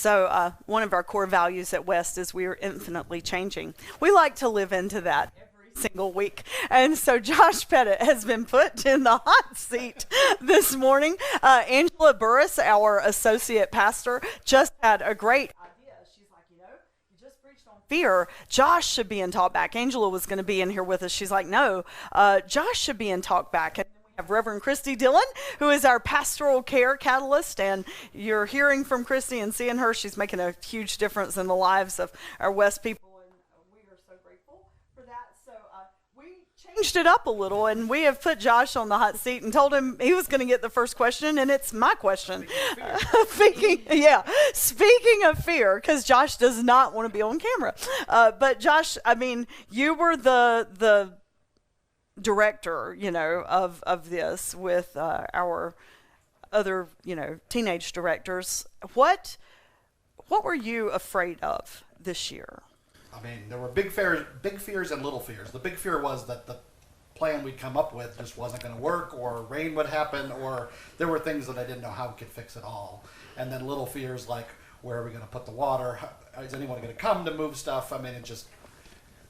So one of our core values at West is we are infinitely changing. We like to live into that every single week. And so Josh Pettit has been put in the hot seat this morning. Angela Burris, our associate pastor, just had a great idea. She's like, you just preached on fear. Josh should be in TalkBack. Angela was going to be in here with us. She's like, no, Josh should be in TalkBack. And have Reverend Christy Dillon, who is our pastoral care catalyst, and you're hearing from Christy and seeing her. She's making a huge difference in the lives of our West people, and we are so grateful for that. So we changed it up a little, and we have put Josh on the hot seat and told him he was going to get the first question, and it's my question. Speaking of fear, because Josh does not want to be on camera. But Josh, I mean, you were the director, of this with our other, teenage directors. What were you afraid of this year? I mean, there were big fears and little fears. The big fear was that the plan we'd come up with just wasn't going to work, or rain would happen, or there were things that I didn't know how we could fix it all. And then little fears like, where are we going to put the water? Is anyone going to come to move stuff? I mean,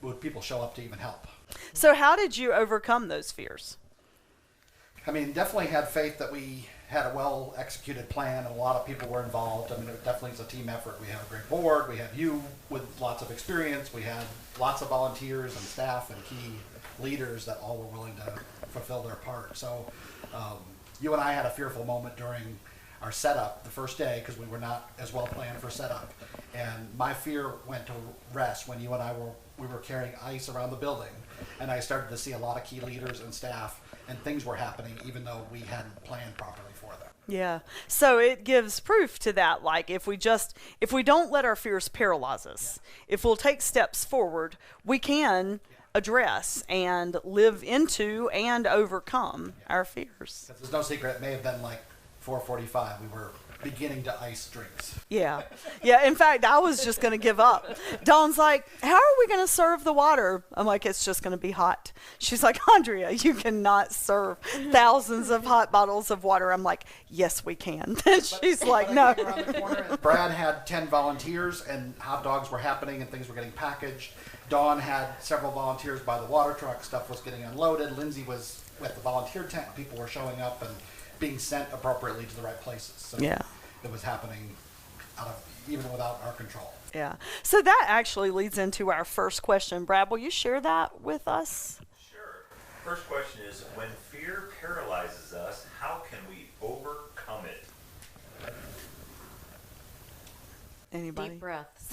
would people show up to even help? So how did you overcome those fears? I mean, definitely had faith that we had a well-executed plan, and a lot of people were involved. I mean, it definitely is a team effort. We have a great board. We have you with lots of experience. We had lots of volunteers and staff and key leaders that all were willing to fulfill their part. So you and I had a fearful moment during our setup the first day, because we were not as well planned for setup. And my fear went to rest when you and I we were carrying ice around the building, and I started to see a lot of key leaders and staff, and things were happening even though we hadn't planned properly for them. Yeah. So it gives proof to that. Like if we don't let our fears paralyze us, if we'll take steps forward, we can address and live into and overcome our fears. 'Cause there's no secret, it may have been like 4:45. We were beginning to ice drinks. Yeah. In fact, I was just going to give up. Dawn's like, how are we going to serve the water? I'm like, it's just going to be hot. She's like, Andrea, you cannot serve thousands of hot bottles of water. I'm like, yes, we can. And she's like, no. Around the corner, Brad had 10 volunteers, and hot dogs were happening, and things were getting packaged. Dawn had several volunteers by the water truck. Stuff was getting unloaded. Lindsay was with the volunteer tent. People were showing up and being sent appropriately to the right places. So it was happening even without our control. Yeah. So that actually leads into our first question. Brad, will you share that with us? Sure. First question is, when fear paralyzes us, how can we overcome it? Anybody? Deep breaths.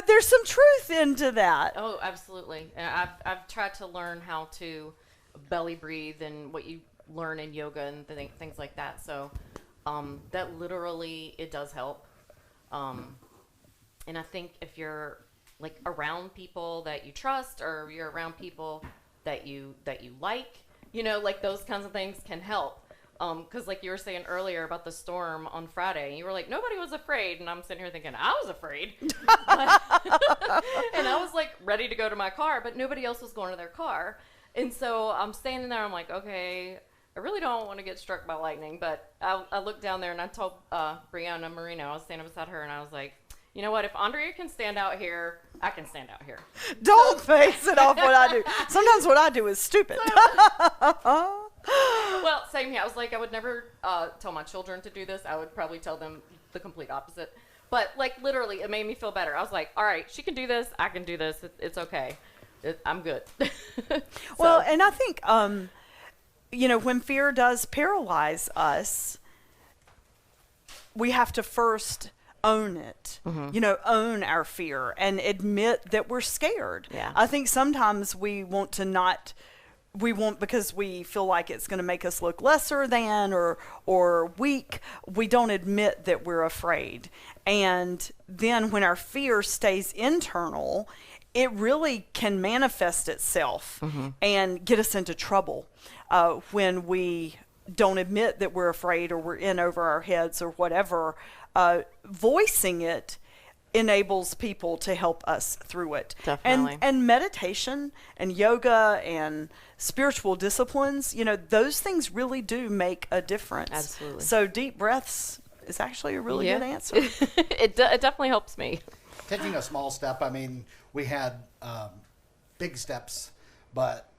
There's some truth into that. Oh, absolutely. And I've tried to learn how to belly breathe and what you learn in yoga and things like that. So that literally, it does help. And I think if you're like around people that you trust, or you're around people that you like, like those kinds of things can help. Because like you were saying earlier about the storm on Friday, you were like, nobody was afraid. And I'm sitting here thinking, I was afraid. And I was like ready to go to my car, but nobody else was going to their car. And so I'm standing there, I'm like, okay, I really don't want to get struck by lightning. But I looked down there and I told Brianna Marino, I was standing beside her, and I was like, you know what, if Andrea can stand out here, I can stand out here. Don't base it off what I do. Sometimes what I do is stupid. Well, same here. I was like, I would never tell my children to do this. I would probably tell them the complete opposite. But like literally, it made me feel better. I was like, all right, she can do this. I can do this. It's okay. I'm good. Well, and I think, when fear does paralyze us, we have to first own it, own our fear and admit that we're scared. Yeah. I think sometimes we want because we feel like it's going to make us look lesser than or weak, we don't admit that we're afraid. And then when our fear stays internal, it really can manifest itself and get us into trouble when we don't admit that we're afraid, or we're in over our heads or whatever. Voicing it enables people to help us through it. Definitely. And meditation and yoga and spiritual disciplines, those things really do make a difference. Absolutely. So deep breaths is actually a really good answer. It definitely helps me. Taking a small step, I mean, we had big steps, but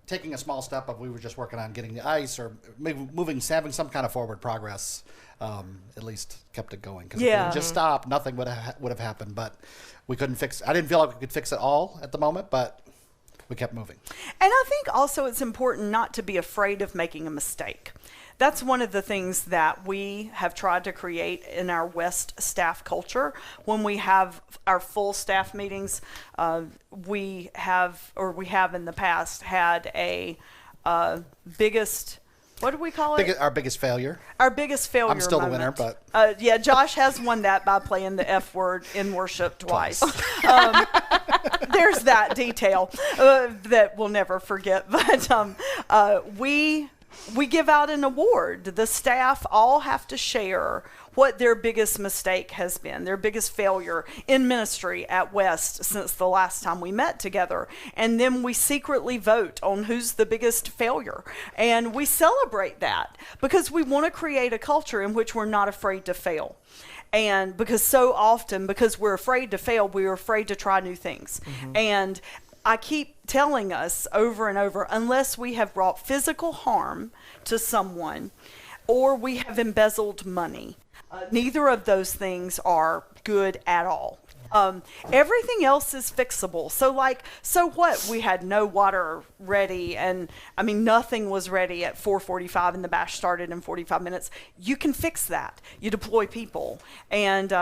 taking a small step of we were just working on getting the ice or moving, having some kind of forward progress, at least kept it going. Because if we just stopped, nothing would have happened. But we couldn't fix. I didn't feel like we could fix it all at the moment, but we kept moving. And I think also it's important not to be afraid of making a mistake. That's one of the things that we have tried to create in our West staff culture. When we have our full staff meetings, we have in the past had a biggest, what do we call it? Our biggest failure. Our biggest failure I'm still moment. the winner, but yeah, Josh has won that by playing the F word in worship twice. There's that detail that we'll never forget. But we give out an award. The staff all have to share what their biggest mistake has been, their biggest failure in ministry at West since the last time we met together. And then we secretly vote on who's the biggest failure. And we celebrate that because we want to create a culture in which we're not afraid to fail. And because so often, because we're afraid to fail, we're afraid to try new things. And I keep telling us over and over, unless we have brought physical harm to someone or we have embezzled money, neither of those things are good at all. Everything else is fixable. So what? We had no water ready, and I mean, nothing was ready at 4:45, and the bash started in 45 minutes. You can fix that. You deploy people, and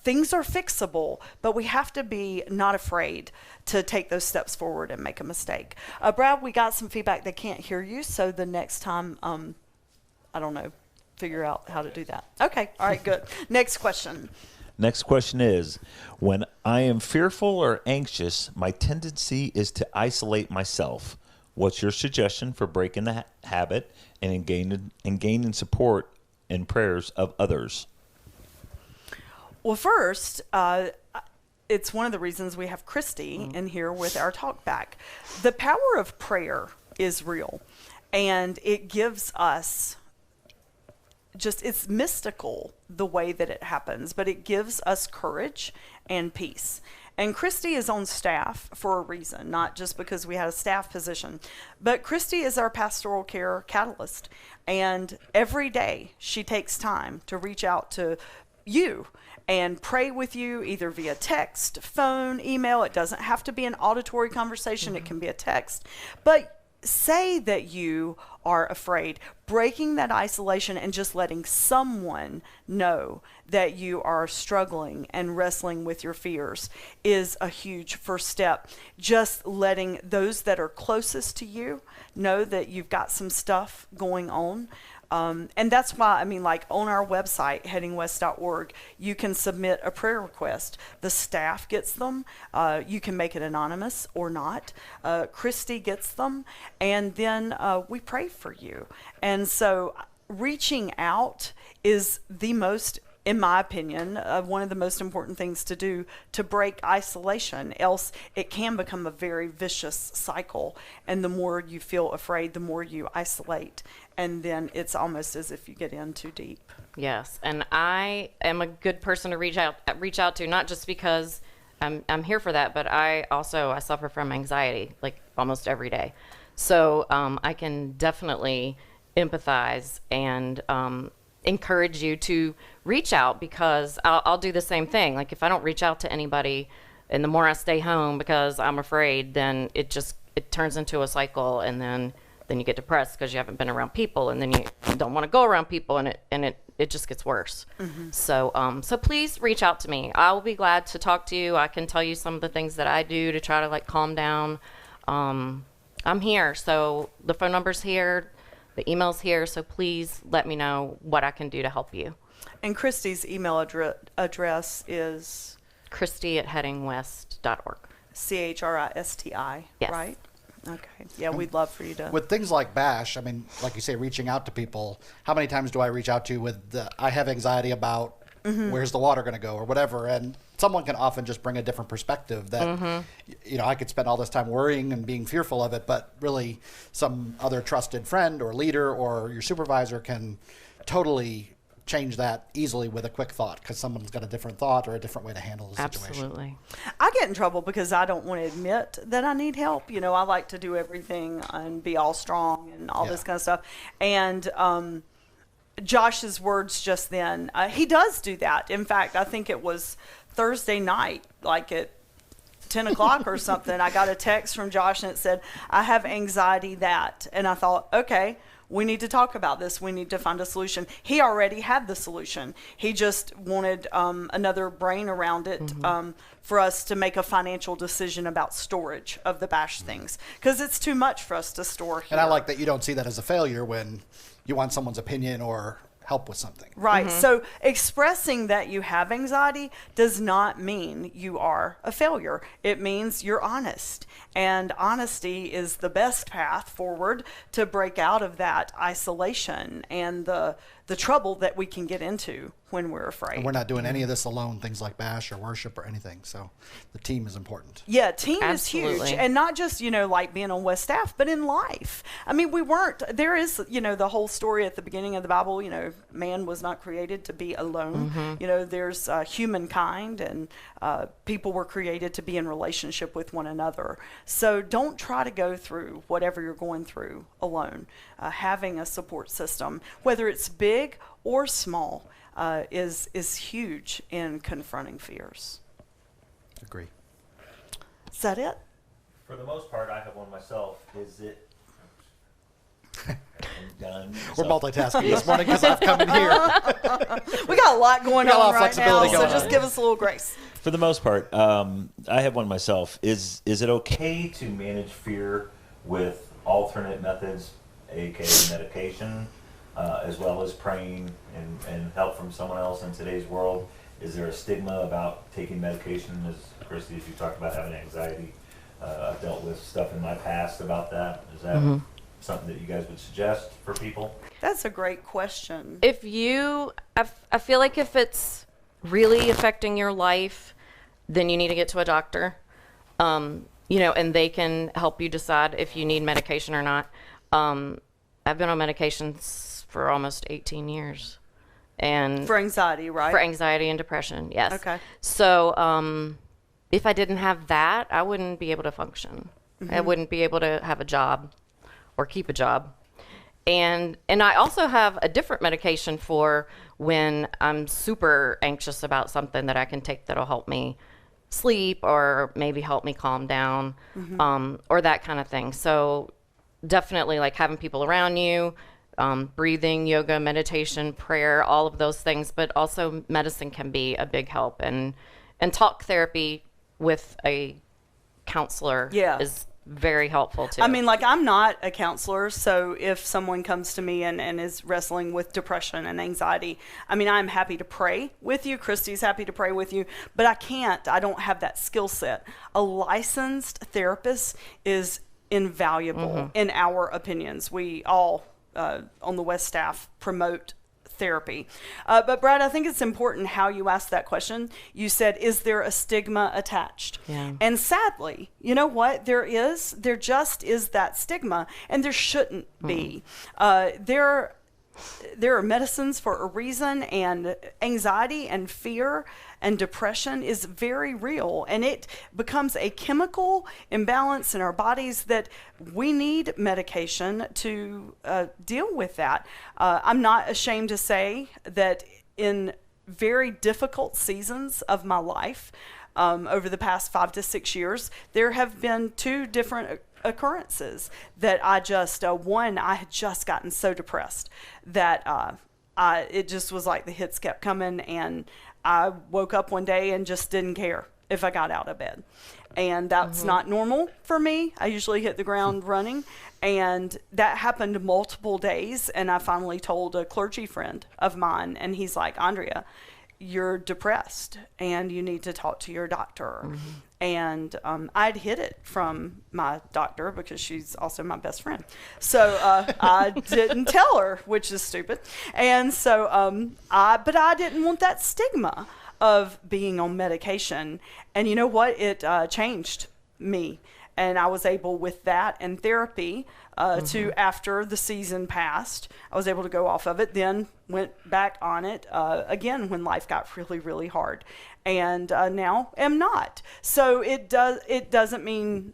things are fixable, but we have to be not afraid to take those steps forward and make a mistake. Brad, we got some feedback. They can't hear you, so the next time, I don't know, figure out how to do that. Okay, all right, good. Next question. Next question is, when I am fearful or anxious, my tendency is to isolate myself. What's your suggestion for breaking the habit and gaining support and prayers of others? Well, first, it's one of the reasons we have Christy in here with our TalkBack. The power of prayer is real, and it gives us it's mystical the way that it happens, but it gives us courage and peace. And Christy is on staff for a reason, not just because we had a staff position, but Christy is our pastoral care catalyst. And every day she takes time to reach out to you and pray with you, either via text, phone, email. It doesn't have to be an auditory conversation. It can be a text. But say that you are afraid, breaking that isolation and just letting someone know that you are struggling and wrestling with your fears is a huge first step. Just letting those that are closest to you know that you've got some stuff going on. And that's why, I mean, like on our website, headingwest.org, you can submit a prayer request. The staff gets them. You can make it anonymous or not. Christy gets them. And then we pray for you. And so reaching out is the most, in my opinion, one of the most important things to do to break isolation. Else it can become a very vicious cycle. And the more you feel afraid, the more you isolate. And then it's almost as if you get in too deep. Yes, and I am a good person to reach out to, not just because I'm here for that, but I suffer from anxiety like almost every day. So I can definitely empathize and encourage you to reach out, because I'll do the same thing. Like if I don't reach out to anybody, and the more I stay home because I'm afraid, then it turns into a cycle, and then you get depressed because you haven't been around people, and then you don't want to go around people, and it just gets worse. So please reach out to me. I will be glad to talk to you. I can tell you some of the things that I do to try to like calm down. I'm here, so the phone number's here, the email's here, so please let me know what I can do to help you. And Christy's email address is Christy@headingwest.org. CHRISTI, Yes. right? Okay. Yeah, we'd love for you to. with things like BASH, I mean, like you say, reaching out to people, how many times do I reach out to you with I have anxiety about where's the water going to go or whatever, and someone can often just bring a different perspective that, I could spend all this time worrying and being fearful of it, but really some other trusted friend or leader or your supervisor can totally change that easily with a quick thought because someone's got a different thought or a different way to handle the situation. Absolutely. I get in trouble because I don't want to admit that I need help. You know, I like to do everything and be all strong and all this kind of stuff. And Josh's words just then, he does do that. In fact, I think it was Thursday night, like at 10 o'clock or something, I got a text from Josh and it said, I have anxiety that. And I thought, okay, we need to talk about this. We need to find a solution. He already had the solution. He just wanted another brain around it for us to make a financial decision about storage of the Bash things, because it's too much for us to store here. And I like that you don't see that as a failure when you want someone's opinion or help with something. Right. So expressing that you have anxiety does not mean you are a failure. It means you're honest. And honesty is the best path forward to break out of that isolation and the trouble that we can get into when we're afraid. And we're not doing any of this alone, things like Bash or worship or anything. So the team is important. Yeah, team is Absolutely. huge. And not just, like being on West Staff, but in life. I mean, there is, the whole story at the beginning of the Bible, man was not created to be alone. There's humankind and people were created to be in relationship with one another. So don't try to go through whatever you're going through alone. Having a support system, whether it's big or small, is huge in confronting fears. Agree. Is that it? For the most part, I have one myself. Is it? I'm done. We're multitasking this morning because I've come in here. We got a lot going We got a lot on of right now, flexibility so going just on. give us a little grace. For the most part, I have one myself. Is it okay to manage fear with alternate methods, aka medication, as well as praying and help from someone else in today's world? Is there a stigma about taking medication? As Christy, as you talked about having anxiety, I've dealt with stuff in my past about that. Is that something that you guys would suggest for people? That's a great question. If you, I feel like if it's really affecting your life, then you need to get to a doctor, and they can help you decide if you need medication or not. I've been on medications for almost 18 years. And For anxiety, right? for anxiety and depression, yes. Okay. So if I didn't have that, I wouldn't be able to function. I wouldn't be able to have a job or keep a job. And I also have a different medication for when I'm super anxious about something that I can take that'll help me sleep or maybe help me calm down, or that kind of thing. So definitely like having people around you, breathing, yoga, meditation, prayer, all of those things, but also medicine can be a big help, and talk therapy with a counselor is very helpful too. I mean, like, I'm not a counselor, so if someone comes to me and is wrestling with depression and anxiety, I mean, I'm happy to pray with you. Christy's happy to pray with you, but I don't have that skill set. A licensed therapist is invaluable in our opinions. We all on the West Staff promote therapy. But Brad, I think it's important how you asked that question. You said, is there a stigma attached? Yeah. And sadly, you know what? There just is that stigma, and there shouldn't be. There are medicines for a reason, and anxiety and fear and depression is very real, and it becomes a chemical imbalance in our bodies that we need medication to deal with that. I'm not ashamed to say that in very difficult seasons of my life, over the past 5 to 6 years, there have been 2 different occurrences that I had just gotten so depressed that it just was like the hits kept coming, and I woke up one day and just didn't care if I got out of bed. And that's not normal for me. I usually hit the ground running, and that happened multiple days. And I finally told a clergy friend of mine, and he's like, Andrea, you're depressed and you need to talk to your doctor. And I'd hid it from my doctor because she's also my best friend. So I didn't tell her, which is stupid. And so, but I didn't want that stigma of being on medication. And you know what? It changed me. And I was able with that and therapy to, after the season passed, I was able to go off of it, then went back on it again when life got really, really hard. And now am not. So it doesn't mean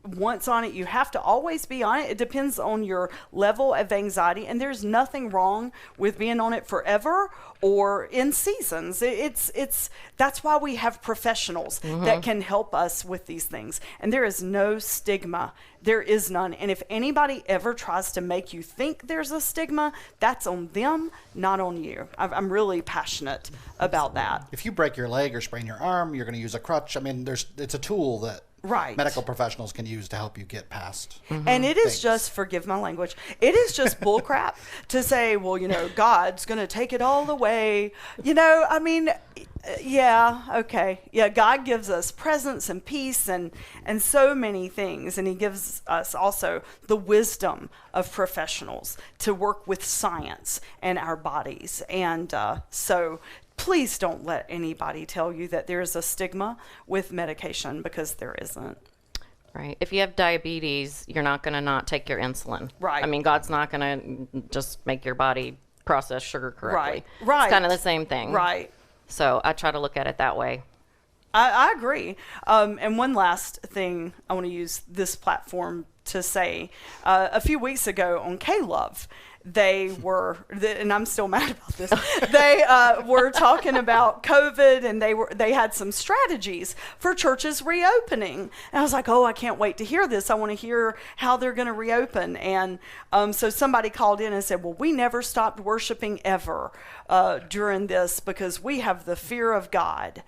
once on it, you have to always be on it. It depends on your level of anxiety, and there's nothing wrong with being on it forever or in seasons. That's why we have professionals that can help us with these things. And there is no stigma. There is none. And if anybody ever tries to make you think there's a stigma, that's on them, not on you. I'm really passionate about that. If you break your leg or sprain your arm, you're going to use a crutch. I mean, it's a tool that medical professionals can use to help you get past. And it is just, forgive my language, it is just bullcrap to say, well, God's going to take it all away. I mean, yeah, okay. Yeah, God gives us presence and peace and so many things. And he gives us also the wisdom of professionals to work with science and our bodies. And so please don't let anybody tell you that there is a stigma with medication, because there isn't. Right. If you have diabetes, you're not going to not take your insulin. Right. I mean, God's not going to just make your body process sugar correctly. Right. It's kind of the same thing. Right. So I try to look at it that way. I agree. And one last thing I want to use this platform to say. A few weeks ago on K-Love, they were, and I'm still mad about this, they were talking about COVID, and they had some strategies for churches reopening. And I was like, oh, I can't wait to hear this. I want to hear how they're going to reopen. And so somebody called in and said, well, we never stopped worshiping ever during this because we have the fear of God.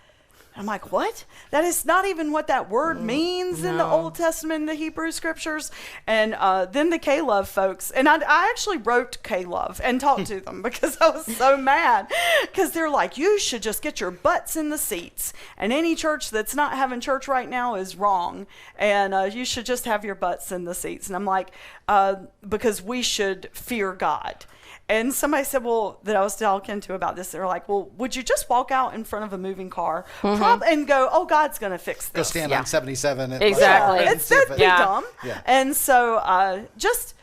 I'm like, what? That is not even what that word means in the Old Testament, in the Hebrew scriptures. And then the K-Love folks, and I actually wrote K-Love and talked to them because I was so mad. Because they're like, you should just get your butts in the seats. And any church that's not having church right now is wrong. And you should just have your butts in the seats. And I'm like, because we should fear God. And somebody said, well, that I was talking to about this, they were like, well, would you just walk out in front of a moving car and go, oh, God's going to fix this? Go stand on 77. Exactly. That'd be dumb. Yeah. And so just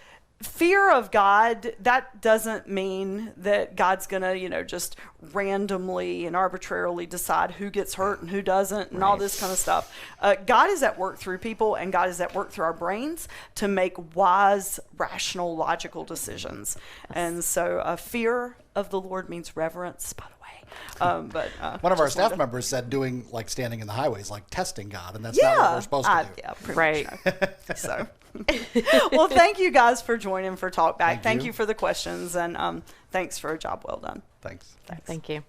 fear of God, that doesn't mean that God's going to, just randomly and arbitrarily decide who gets hurt and who doesn't and all this kind of stuff. God is at work through people, and God is at work through our brains to make wise, rational, logical decisions. Yes. And so fear of the Lord means reverence, by the way. But one of our staff members said doing like standing in the highways, like testing God, and that's not what we're supposed to do. Yeah, pretty right. much so. Well, thank you guys for joining for TalkBack. Thank you for the questions, and thanks for a job well done. Thanks. Thank you.